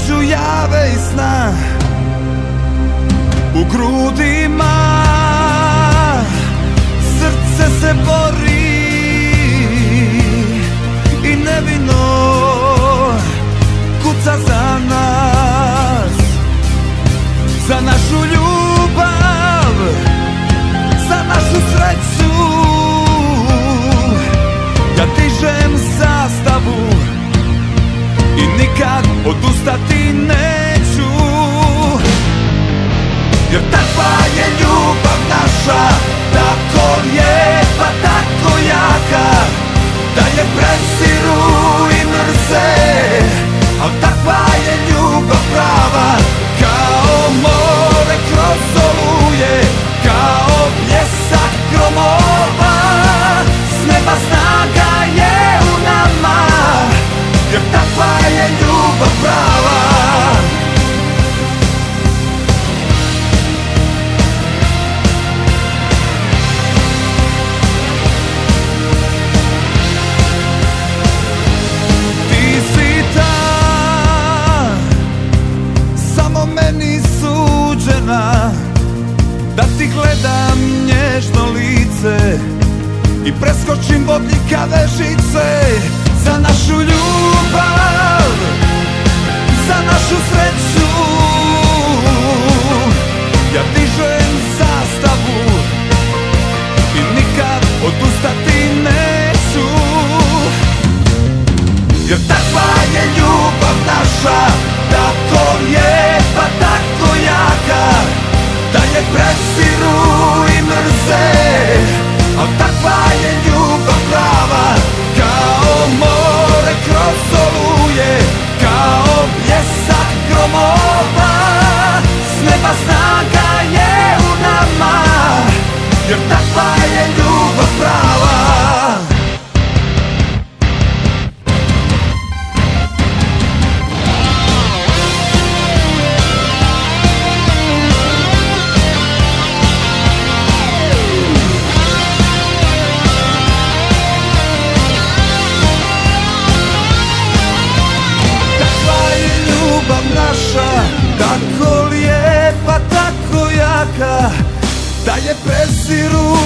između jave i sna, u grudima srce se bori i nevino kuca za nas, za našu ljubav, za našu sreću. Ja dižem zastavu i nikad odustati neću, jer takva je ljubav naša, tako lijepa, tako jaka, da je presiru i mrze, al takva je ljubav prava, kao more kroz oluje, kao bljesak gromova, s neba snaga je u nama, jer takva je ljubav prava. Ti si ta, samo meni suđena, da ti gledam nježno lice i preskočim bodljikave žice, za našu ljubav, za našu sreću. Ja dižem zastavu i nikad odustati neću, jer takva je ljubav naša, tako lijepa, tako jaka, da je presiru i mrze, al takva je ljubav prava, kao more kroz oluje, kao bljesak gromova, s neba snaga je u nama, jer takva je ljubav prava. Tako lijepa, tako jaka, da je presiru